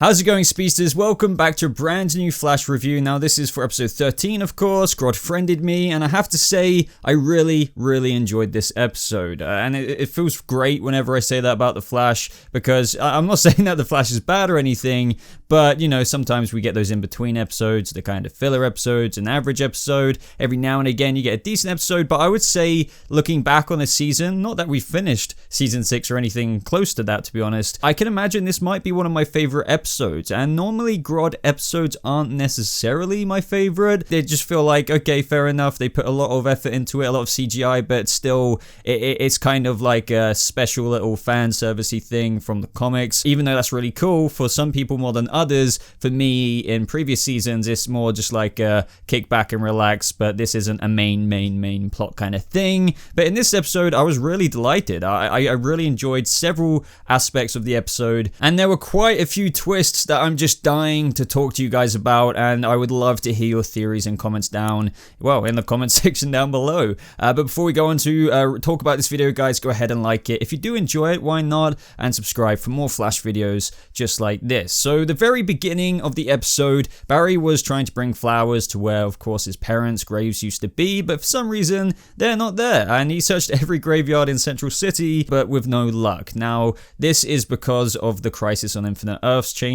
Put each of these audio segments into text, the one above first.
How's it going, Speedsters? Welcome back to a brand new Flash review. Now, this is for episode 13, of course. Grodd friended me, and I have to say, I really enjoyed this episode. And it feels great whenever I say that about the Flash, because I'm not saying that the Flash is bad or anything, but, you know, sometimes we get those in-between episodes, the kind of filler episodes, an average episode. Every now and again, you get a decent episode, but I would say, looking back on the season, not that we finished Season 6 or anything close to that, to be honest, I can imagine this might be one of my favorite episodes. And normally Grodd episodes aren't necessarily my favorite. They just feel like, okay, fair enough, they put a lot of effort into it, a lot of CGI, but still it's kind of like a special little fan servicey thing from the comics. Even though that's really cool for some people more than others, for me in previous seasons it's more just like a kick back and relax, but this isn't a main plot kind of thing. But in this episode I was really delighted. I really enjoyed several aspects of the episode, and there were quite a few twists that I'm just dying to talk to you guys about, and I would love to hear your theories and comments down, well, in the comment section down below. But before we go on to talk about this video, guys, go ahead and like it. If you do enjoy it, why not? And subscribe for more Flash videos just like this. So the very beginning of the episode, Barry was trying to bring flowers to where, of course, his parents' graves used to be, but for some reason, they're not there. And he searched every graveyard in Central City, but with no luck. Now, this is because of the Crisis on Infinite Earths changes.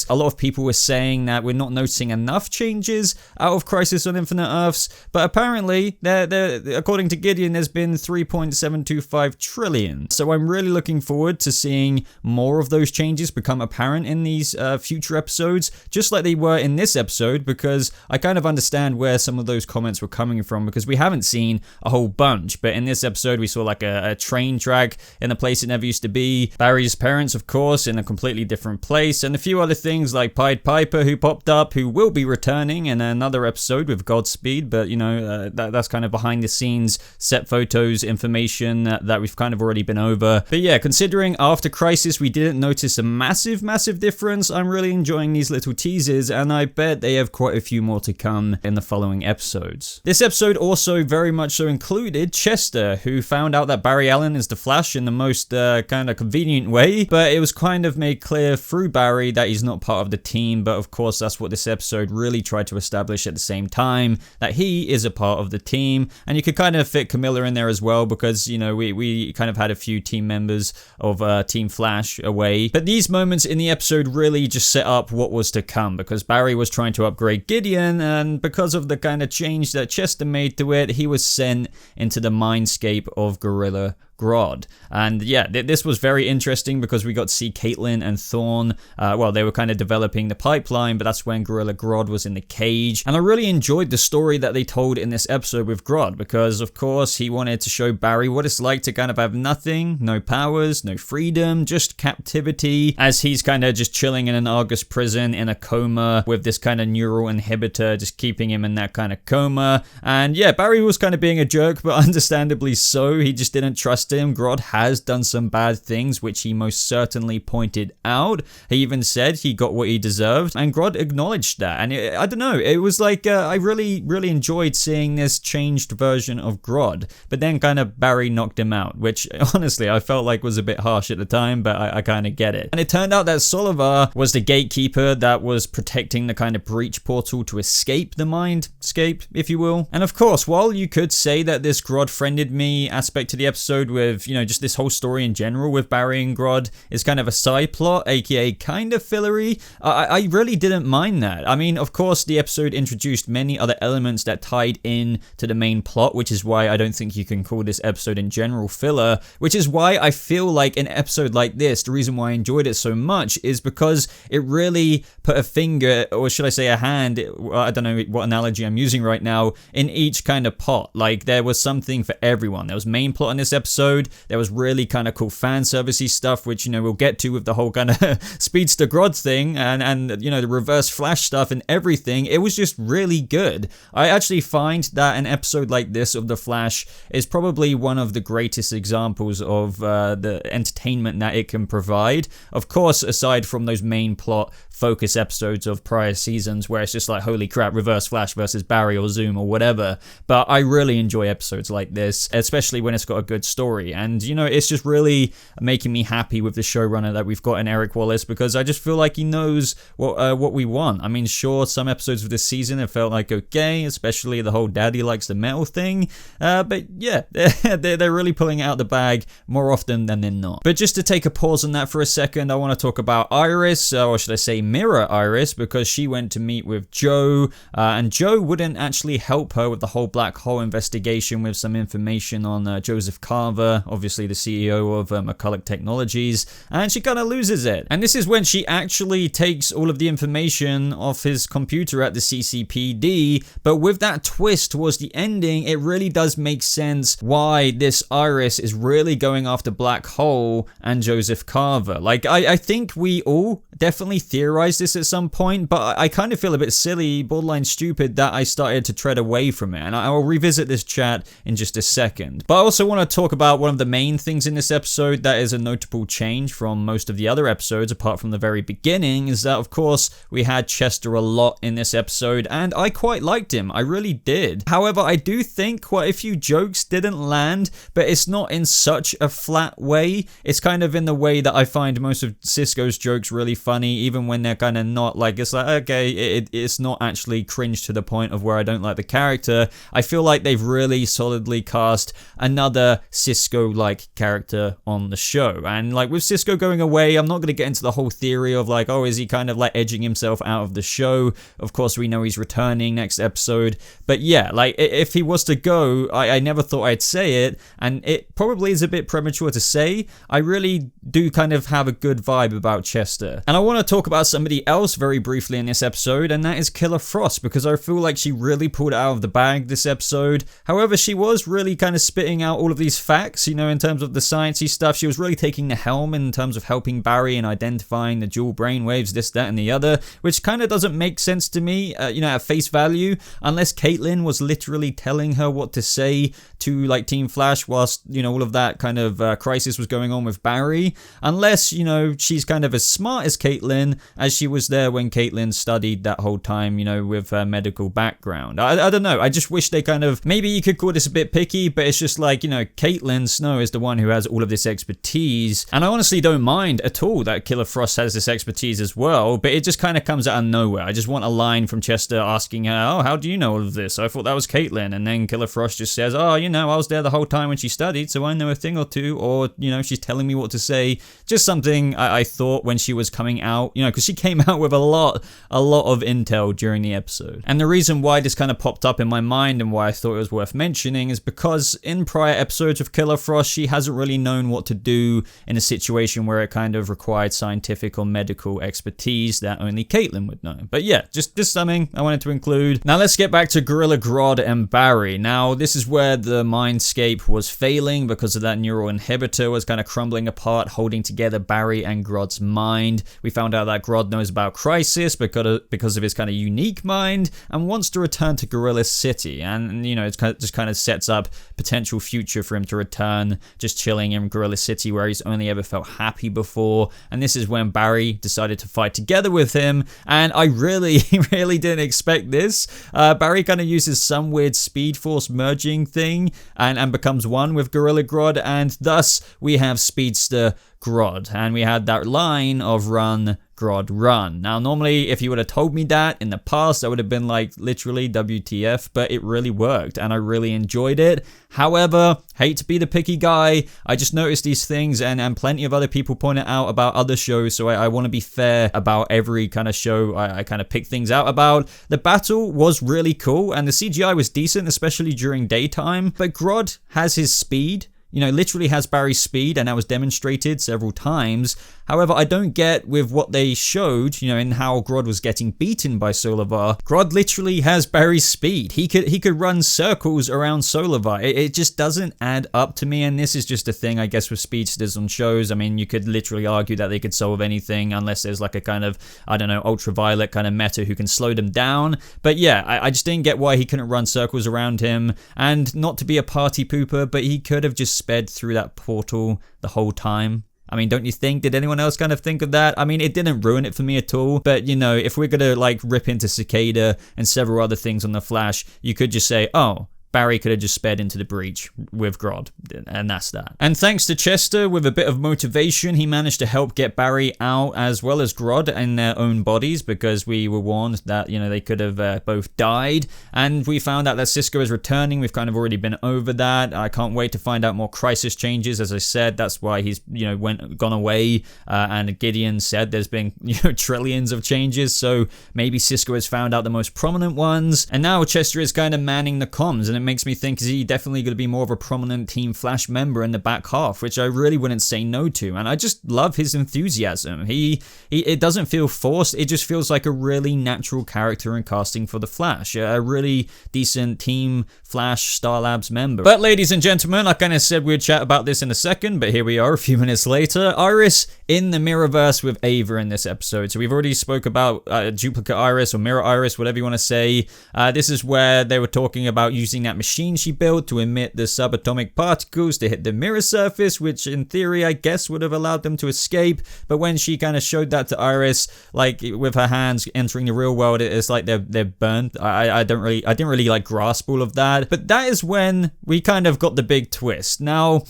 A lot of people were saying that we're not noticing enough changes out of Crisis on Infinite Earths, but apparently, according to Gideon, there's been 3.725 trillion. So I'm really looking forward to seeing more of those changes become apparent in these future episodes, just like they were in this episode, because I kind of understand where some of those comments were coming from, because we haven't seen a whole bunch, but in this episode we saw like a train track in a place it never used to be, Barry's parents, of course, in a completely different place, and a few other things like Pied Piper, who popped up, who will be returning in another episode with Godspeed, but you know, that's kind of behind the scenes set photos, information that we've kind of already been over. But yeah, considering after Crisis we didn't notice a massive difference, I'm really enjoying these little teases, and I bet they have quite a few more to come in the following episodes. This episode also very much so included Chester, who found out that Barry Allen is the Flash in the most kind of convenient way, but it was kind of made clear through Barry that he's not part of the team, but of course that's what this episode really tried to establish at the same time, that he is a part of the team. And you could kind of fit Camilla in there as well, because, you know, we kind of had a few team members of Team Flash away. But these moments in the episode really just set up what was to come, because Barry was trying to upgrade Gideon, and because of the kind of change that Chester made to it, he was sent into the mindscape of Gorilla Grodd. And yeah, this was very interesting because we got to see Caitlin and Thawne. Well, they were kind of developing the pipeline, but that's when Gorilla Grodd was in the cage. And I really enjoyed the story that they told in this episode with Grodd, because of course he wanted to show Barry what it's like to kind of have nothing, no powers, no freedom, just captivity, as he's kind of just chilling in an Argus prison in a coma with this kind of neural inhibitor just keeping him in that kind of coma. And yeah, Barry was kind of being a jerk, but understandably so. He just didn't trust him. Grodd has done some bad things, which he most certainly pointed out. He even said he got what he deserved, and Grodd acknowledged that. And I don't know, it was like I really enjoyed seeing this changed version of Grodd, but then kind of Barry knocked him out, which honestly I felt like was a bit harsh at the time, but I kind of get it. And it turned out that Solivar was the gatekeeper that was protecting the kind of breach portal to escape the mindscape, if you will. And of course, while you could say that this Grodd friended me aspect to the episode with, you know, just this whole story in general with Barry and Grodd is kind of a side plot, aka kind of fillery, I really didn't mind that. I mean, of course, the episode introduced many other elements that tied in to the main plot, which is why I don't think you can call this episode in general filler, which is why I feel like an episode like this, the reason why I enjoyed it so much is because it really put a finger, or should I say a hand, I don't know what analogy I'm using right now, in each kind of pot. Like, there was something for everyone. There was main plot in this episode, there was really kind of cool fan servicey stuff, which, you know, we'll get to with the whole kind of Speedster Grodd thing, and you know, the reverse Flash stuff and everything. It was just really good. I actually find that an episode like this of The Flash is probably one of the greatest examples of the entertainment that it can provide. Of course, aside from those main plot focus episodes of prior seasons where it's just like, holy crap, Reverse Flash versus Barry or Zoom or whatever. But I really enjoy episodes like this, especially when it's got a good story story. And, you know, it's just really making me happy with the showrunner that we've got in Eric Wallace, because I just feel like he knows what we want. I mean, sure, some episodes of this season have felt like okay, especially the whole daddy likes the metal thing. But yeah, they're really pulling it out the bag more often than they're not. But just to take a pause on that for a second, I want to talk about Iris, or should I say Mirror Iris, because she went to meet with Joe, and Joe wouldn't actually help her with the whole black hole investigation with some information on Joseph Carver, obviously the CEO of McCulloch Technologies, and she kind of loses it. And this is when she actually takes all of the information off his computer at the CCPD, but with that twist towards the ending, it really does make sense why this Iris is really going after Black Hole and Joseph Carver. Like, I think we all definitely theorized this at some point, but I kind of feel a bit silly, borderline stupid, that I started to tread away from it, and I will revisit this chat in just a second. But I also want to talk about one of the main things in this episode that is a notable change from most of the other episodes, apart from the very beginning, is that, of course, we had Chester a lot in this episode, and I quite liked him. I really did. However, I do think quite a few jokes didn't land, but it's not in such a flat way. It's kind of in the way that I find most of Sisko's jokes really funny, even when they're kind of not like, it's like, okay, it's not actually cringe to the point of where I don't like the character. I feel like they've really solidly cast another Sisko-like character on the show. And like with Sisko going away, I'm not going to get into the whole theory of like, oh, is he kind of like edging himself out of the show? Of course, we know he's returning next episode. But yeah, like if he was to go, I never thought I'd say it, and it probably is a bit premature to say. I really do kind of have a good vibe about Chester. And I want to talk about somebody else very briefly in this episode, and that is Killer Frost, because I feel like she really pulled it out of the bag this episode. However, she was really kind of spitting out all of these facts, you know, in terms of the sciencey stuff. She was really taking the helm in terms of helping Barry and identifying the dual brainwaves, this, that, and the other, which kind of doesn't make sense to me, you know, at face value, unless Caitlin was literally telling her what to say to like Team Flash whilst, you know, all of that kind of crisis was going on with Barry, unless, you know, she's kind of as smart as Caitlin, as she was there when Caitlin studied that whole time, you know, with her medical background. I don't know, I just wish they kind of, maybe you could call this a bit picky, but it's just like, you know, Caitlin Snow is the one who has all of this expertise, and I honestly don't mind at all that Killer Frost has this expertise as well, but it just kind of comes out of nowhere. I just want a line from Chester asking her, oh, how do you know all of this? I thought that was Caitlin, and then Killer Frost just says, oh, you know, I was there the whole time when she studied, so I know a thing or two, or, you know, she's telling me what to say. Just something I thought when she was coming out, you know, because she came out with a lot of intel during the episode. And the reason why this kind of popped up in my mind and why I thought it was worth mentioning is because in prior episodes of Killer Frost, she hasn't really known what to do in a situation where it kind of required scientific or medical expertise that only Caitlin would know. But yeah, just something I wanted to include. Now let's get back to Gorilla Grodd and Barry. Now this is where the mindscape was failing because of that neural inhibitor was kind of crumbling apart, holding together Barry and Grodd's mind. We found out that Grodd knows about Crisis because of his kind of unique mind and wants to return to Gorilla City, and you know, it just kind of sets up potential future for him to return, just chilling in Gorilla City where he's only ever felt happy before. And this is when Barry decided to fight together with him, and I really didn't expect this. Barry kind of uses some weird Speedforce merging thing and becomes one with Gorilla Grodd, and thus we have Speedster Grodd, and we had that line of run Grodd run. Now normally if you would have told me that in the past, I would have been like literally WTF, but it really worked and I really enjoyed it. However, hate to be the picky guy, I just noticed these things and plenty of other people point it out about other shows, so I want to be fair about every kind of show I kind of pick things out about. The battle was really cool and the CGI was decent, especially during daytime, but Grodd has his speed. You know, literally has Barry's speed, and that was demonstrated several times. However, I don't get with what they showed, you know, in how Grodd was getting beaten by Solovar. Grodd literally has Barry's speed. He could run circles around Solovar. It just doesn't add up to me, and this is just a thing, I guess, with speedsters on shows. I mean, you could literally argue that they could solve anything unless there's like a kind of, I don't know, ultraviolet kind of meta who can slow them down. But yeah, I just didn't get why he couldn't run circles around him, and not to be a party pooper, but he could have just sped through that portal the whole time. I mean, don't you think? Did anyone else kind of think of that? I mean, it didn't ruin it for me at all, but you know, if we're gonna like rip into Cicada and several other things on the Flash, you could just say, oh, Barry could have just sped into the breach with Grodd, and that's that. And thanks to Chester, with a bit of motivation, he managed to help get Barry out as well as Grodd in their own bodies, because we were warned that, they could have both died. And we found out that Cisco is returning. We've kind of already been over that. I can't wait to find out more crisis changes. As I said, that's why he's, gone away. And Gideon said there's been, trillions of changes. So maybe Cisco has found out the most prominent ones. And now Chester is kind of manning the comms, and it makes me think, is he definitely going to be more of a prominent Team Flash member in the back half, which I really wouldn't say no to. And I just love his enthusiasm. It doesn't feel forced. It just feels like a really natural character and casting for the Flash. A really decent Team Flash Star Labs member. But ladies and gentlemen, I kind of said we'd chat about this in a second, but here we are a few minutes later. Iris in the Mirrorverse with Ava in this episode. So we've already spoke about Duplicate Iris or Mirror Iris, whatever you want to say. This is where they were talking about using that machine she built to emit the subatomic particles to hit the mirror surface, which in theory I guess would have allowed them to escape. But when she kind of showed that to Iris, like with her hands entering the real world, it's like they're burnt. I didn't really like grasp all of that. But that is when we kind of got the big twist. Now,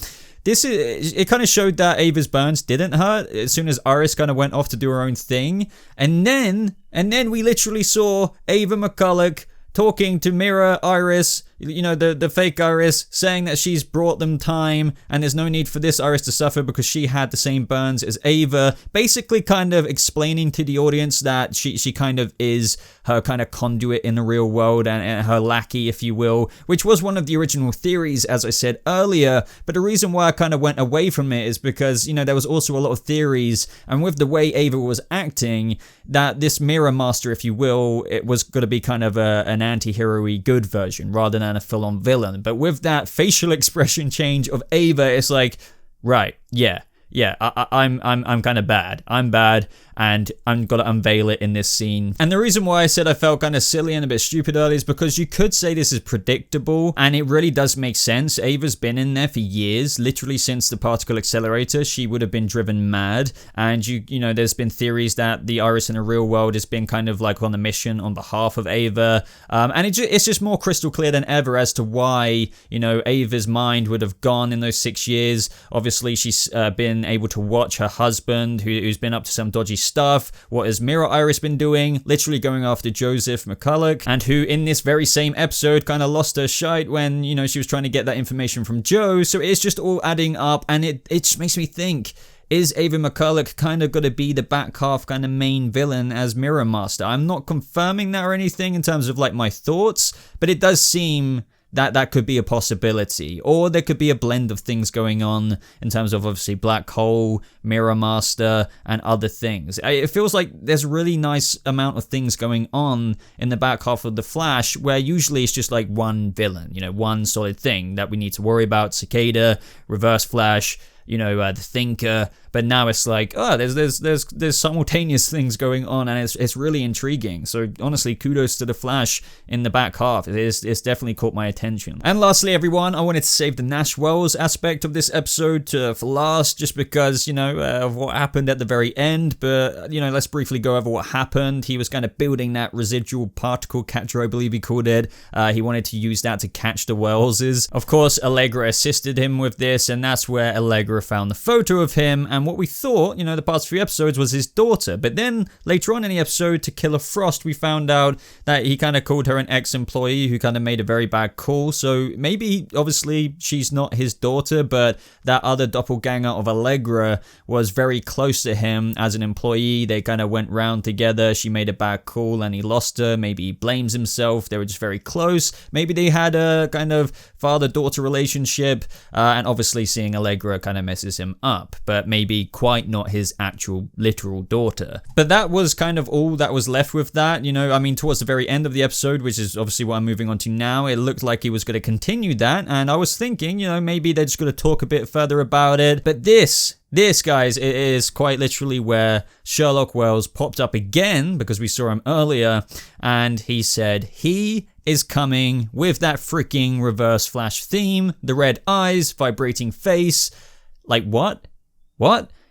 it kind of showed that Ava's burns didn't hurt as soon as Iris kind of went off to do her own thing. And then we literally saw Ava McCulloch talking to Mirror Iris, the fake Iris, saying that she's brought them time and there's no need for this Iris to suffer because she had the same burns as Ava, basically kind of explaining to the audience that she kind of is her kind of conduit in the real world and her lackey, if you will, which was one of the original theories, as I said earlier. But the reason why I kind of went away from it is because, there was also a lot of theories, and with the way Ava was acting, that this Mirror Master, if you will, it was going to be kind of an anti-hero-y good version rather than a full-on villain. But with that facial expression change of Ava, it's like, right, yeah, I'm kind of bad. I'm bad, and I'm got to unveil it in this scene. And the reason why I said I felt kind of silly and a bit stupid earlier is because you could say this is predictable, and it really does make sense. Ava's been in there for years, literally since the particle accelerator. She would have been driven mad, and there's been theories that the Iris in the real world has been kind of like on a mission on behalf of Ava, and it's just more crystal clear than ever as to why Ava's mind would have gone in those 6 years. Obviously, she's been able to watch her husband, who's been up to some dodgy stuff. What has Mirror Iris been doing? Literally going after Joseph McCulloch, and who in this very same episode kind of lost her shite when, she was trying to get that information from Joe. So it's just all adding up, and it just makes me think, is Ava McCulloch kind of going to be the back half kind of main villain as Mirror Master? I'm not confirming that or anything in terms of like my thoughts, but it does seem that could be a possibility. Or there could be a blend of things going on in terms of obviously Black Hole, Mirror Master, and other things. It feels like there's a really nice amount of things going on in the back half of The Flash, where usually it's just like one villain, one solid thing that we need to worry about. Cicada, Reverse Flash, the Thinker. But now it's like, there's simultaneous things going on, and it's really intriguing. So honestly, kudos to the Flash in the back half. It's definitely caught my attention. And lastly, everyone, I wanted to save the Nash Wells aspect of this episode for last, just because of what happened at the very end. But let's briefly go over what happened. He was kind of building that residual particle catcher, I believe he called it. He wanted to use that to catch the Wellses. Of course, Allegra assisted him with this, and that's where Allegra found the photo of him. And what we thought, the past few episodes, was his daughter. But then later on in the episode, to Killer Frost, we found out that he kind of called her an ex-employee who kind of made a very bad call. So maybe, obviously, she's not his daughter, but that other doppelganger of Allegra was very close to him as an employee. They kind of went round together. She made a bad call and he lost her. Maybe he blames himself. They were just very close. Maybe they had a kind of father-daughter relationship. And obviously seeing Allegra kind of messes him up. But maybe quite not his actual literal daughter. But that was kind of all that was left with that. Towards the very end of the episode, which is obviously what I'm moving on to now, it looked like he was going to continue that, and I was thinking, maybe they're just going to talk a bit further about it. But this, guys, it is quite literally where Sherlock Wells popped up again, because we saw him earlier, and he said he is coming with that freaking Reverse Flash theme, the red eyes, vibrating face. Like, what?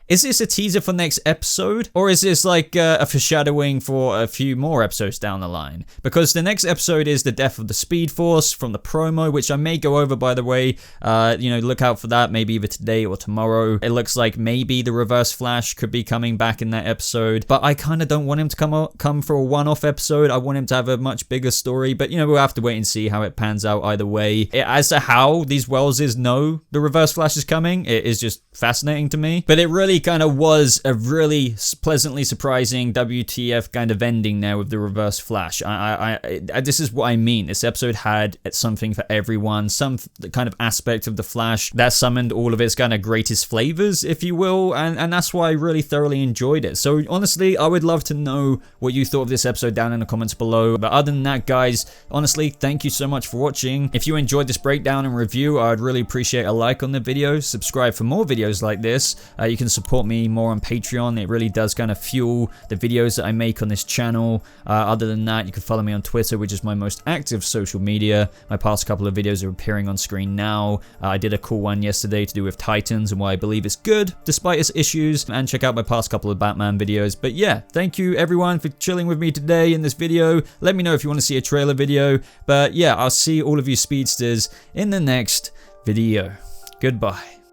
Is this a teaser for next episode? Or is this like a foreshadowing for a few more episodes down the line? Because the next episode is the death of the Speedforce from the promo, which I may go over, by the way. Look out for that, maybe either today or tomorrow. It looks like maybe the Reverse Flash could be coming back in that episode, but I kind of don't want him to come for a one-off episode. I want him to have a much bigger story, but we'll have to wait and see how it pans out either way. As to how these Welleses know the Reverse Flash is coming, it is just fascinating to me. But it really kind of was a really pleasantly surprising WTF kind of ending there with the Reverse Flash. This is what I mean. This episode had something for everyone, some kind of aspect of the Flash that summoned all of its kind of greatest flavors, if you will, and that's why I really thoroughly enjoyed it. So honestly, I would love to know what you thought of this episode down in the comments below. But other than that, guys, honestly, thank you so much for watching. If you enjoyed this breakdown and review, I'd really appreciate a like on the video. Subscribe for more videos like this. You can support me more on Patreon. It really does kind of fuel the videos that I make on this channel. Other than that, you can follow me on Twitter, which is my most active social media. My past couple of videos are appearing on screen now. I did a cool one yesterday to do with Titans and why I believe it's good despite its issues, and check out my past couple of Batman videos. But yeah, thank you everyone for chilling with me today in this video. Let me know if you want to see a trailer video, but yeah, I'll see all of you speedsters in the next video. Goodbye.